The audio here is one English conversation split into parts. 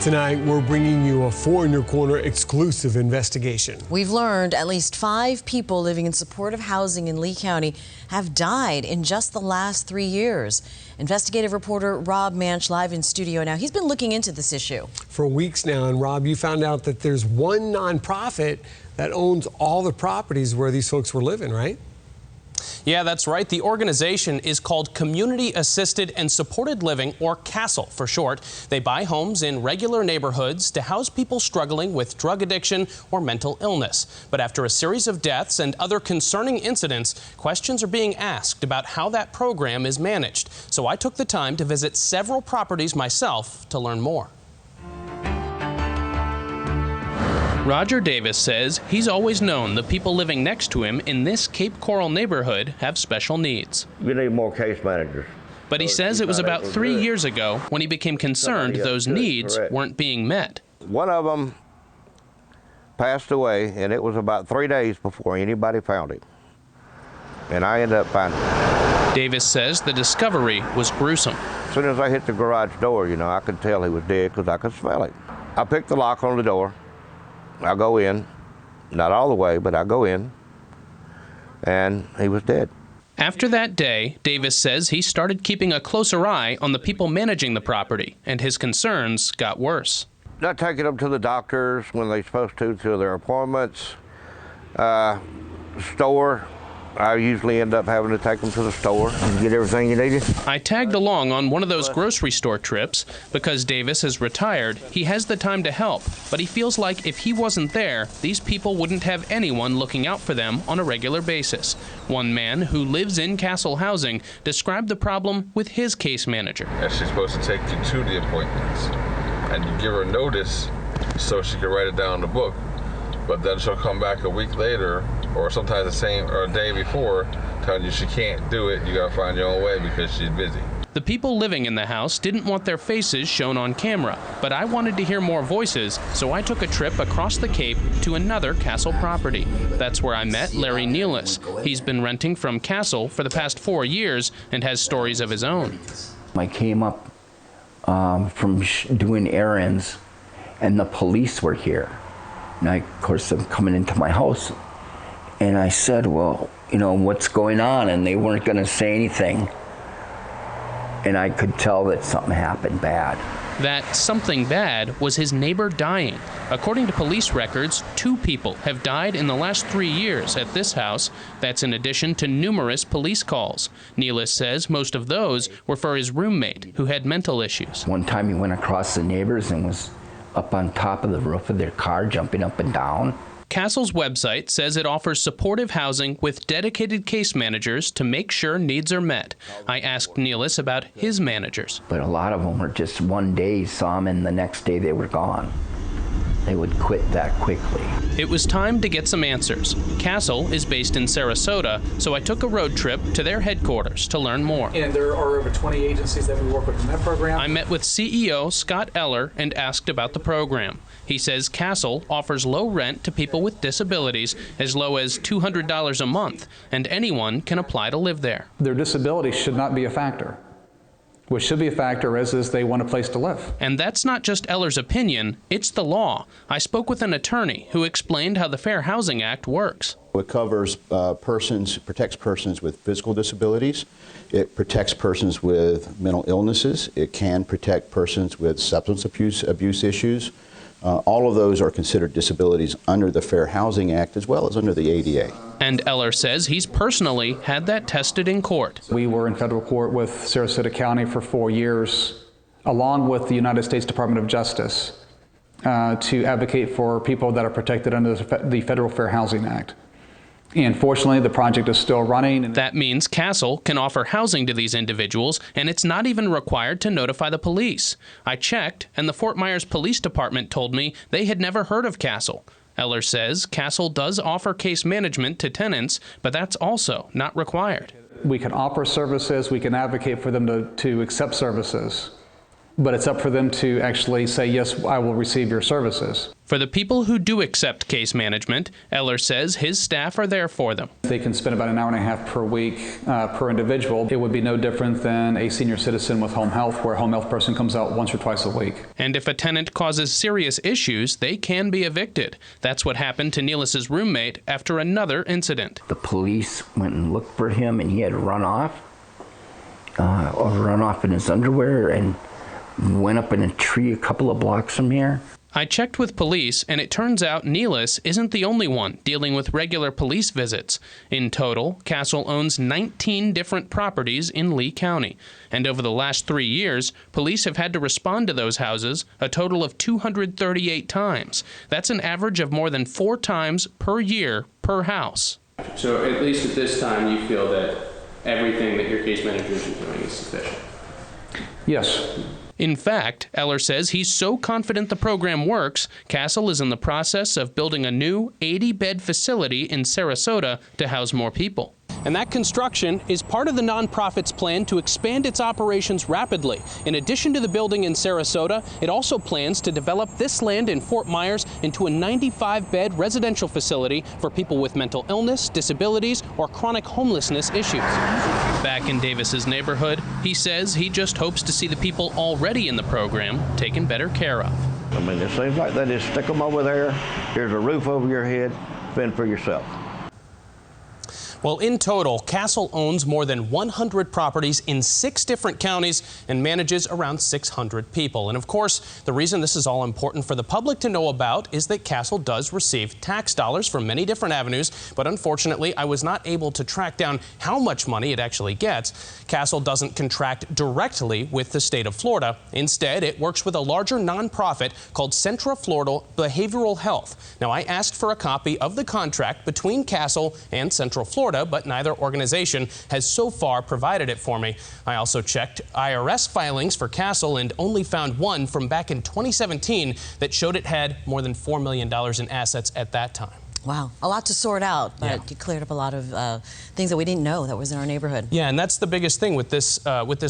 Tonight, we're bringing you a Four in Your Corner exclusive investigation. We've learned at least 5 people living in supportive housing in Lee County have died in just the last 3 years. Investigative reporter Rob Manch live in studio now. He's been looking into this issue for weeks now. And Rob, you found out that there's one nonprofit that owns all the properties where these folks were living, right? Yeah, that's right. The organization is called Community Assisted and Supported Living, or CASL for short. They buy homes in regular neighborhoods to house people struggling with drug addiction or mental illness. But after a series of deaths and other concerning incidents, questions are being asked about how that program is managed. So I took the time to visit several properties myself to learn more. Roger Davis says he's always known the people living next to him in this Cape Coral neighborhood have special needs. We need more case managers. But he says it was about 3 years ago when he became concerned those needs weren't being met. One of them passed away, and it was about 3 days before anybody found him. And I ended up finding him. Davis says the discovery was gruesome. As soon as I hit the garage door, I could tell he was dead because I could smell it. I picked the lock on the door. I go in, not all the way, but I go in, and he was dead. After that day, Davis says he started keeping a closer eye on the people managing the property, and his concerns got worse. Not taking them to the doctors when they're supposed to their appointments. Store, I usually end up having to take them to the store and get everything you needed. I tagged along on one of those grocery store trips. Because Davis is retired, he has the time to help, but he feels like if he wasn't there, these people wouldn't have anyone looking out for them on a regular basis. One man who lives in CASL housing described the problem with his case manager. And she's supposed to take you to the appointments, and you give her notice so she can write it down in the book. But then she'll come back a week later, or sometimes the same, or a day before, telling you she can't do it. You gotta find your own way because she's busy. The people living in the house didn't want their faces shown on camera, but I wanted to hear more voices, so I took a trip across the Cape to another CASL property. That's where I met Larry Nealis. He's been renting from CASL for the past 4 years and has stories of his own. I came up from doing errands, and the police were here. And of course, I'm coming into my house, and I said, well, what's going on? And they weren't going to say anything. And I could tell that something happened bad. That something bad was his neighbor dying. According to police records, 2 people have died in the last 3 years at this house. That's in addition to numerous police calls. Nealis says most of those were for his roommate, who had mental issues. One time he went across the neighbors and was up on top of the roof of their car, jumping up and down. CASL's website says it offers supportive housing with dedicated case managers to make sure needs are met. I asked Nealis about his managers. But a lot of them were just one day, saw them, and the next day they were gone. They would quit that quickly. It was time to get some answers. CASL is based in Sarasota, so I took a road trip to their headquarters to learn more. And there are over 20 agencies that we work with in that program. I met with CEO Scott Eller and asked about the program. He says CASL offers low rent to people with disabilities, as low as $200 a month, and anyone can apply to live there. Their disability should not be a factor. What should be a factor is they want a place to live. And that's not just Eller's opinion, it's the law. I spoke with an attorney who explained how the Fair Housing Act works. It covers protects persons with physical disabilities. It protects persons with mental illnesses. It can protect persons with substance abuse issues. All of those are considered disabilities under the Fair Housing Act as well as under the ADA. And Eller says he's personally had that tested in court. We were in federal court with Sarasota County for 4 years, along with the United States Department of Justice, to advocate for people that are protected under the Federal Fair Housing Act. And fortunately, the project is still running. That means CASL can offer housing to these individuals, and it's not even required to notify the police. I checked, and the Fort Myers Police Department told me they had never heard of CASL. Eller says CASL does offer case management to tenants, but that's also not required. We can offer services, we can advocate for them to accept services, but it's up for them to actually say, yes, I will receive your services. For the people who do accept case management, Eller says his staff are there for them. They can spend about an hour and a half per week per individual. It would be no different than a senior citizen with home health, where a home health person comes out once or twice a week. And if a tenant causes serious issues, they can be evicted. That's what happened to Neelis's roommate after another incident. The police went and looked for him, and he had run off in his underwear and went up in a tree a couple of blocks from here. I checked with police, and it turns out Neelis isn't the only one dealing with regular police visits. In total, CASL owns 19 different properties in Lee County. And over the last 3 years, police have had to respond to those houses a total of 238 times. That's an average of more than 4 times per year per house. So at least at this time, you feel that everything that your case managers are doing is sufficient? Yes. In fact, Eller says he's so confident the program works, CASL is in the process of building a new 80-bed facility in Sarasota to house more people. And that construction is part of the nonprofit's plan to expand its operations rapidly. In addition to the building in Sarasota, it also plans to develop this land in Fort Myers into a 95-bed residential facility for people with mental illness, disabilities, or chronic homelessness issues. Back in Davis's neighborhood, he says he just hopes to see the people already in the program taken better care of. I mean, it seems like they just stick them over there. Here's a roof over your head. Fend for yourself. Well, in total, CASL owns more than 100 properties in 6 different counties and manages around 600 people. And of course, the reason this is all important for the public to know about is that CASL does receive tax dollars from many different avenues, but unfortunately, I was not able to track down how much money it actually gets. CASL doesn't contract directly with the state of Florida. Instead, it works with a larger nonprofit called Central Florida Behavioral Health. Now, I asked for a copy of the contract between CASL and Central Florida, but neither organization has so far provided it for me. I also checked IRS filings for CASL and only found one from back in 2017 that showed it had more than $4 million in assets at that time. Wow, a lot to sort out, but Yeah. you cleared up a lot of things that we didn't know that was in our neighborhood. Yeah, and that's the biggest thing with this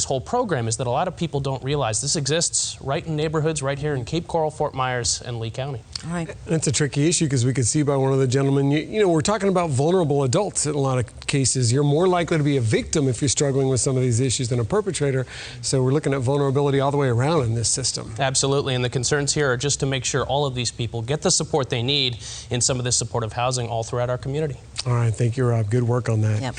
whole program is that a lot of people don't realize this exists right in neighborhoods right here in Cape Coral, Fort Myers, and Lee County. All right. That's a tricky issue because we could see by one of the gentlemen, you know, we're talking about vulnerable adults in a lot of cases. You're more likely to be a victim if you're struggling with some of these issues than a perpetrator. So we're looking at vulnerability all the way around in this system. Absolutely, and the concerns here are just to make sure all of these people get the support they need in some of this supportive housing all throughout our community. All right, thank you, Rob. Good work on that. Yep.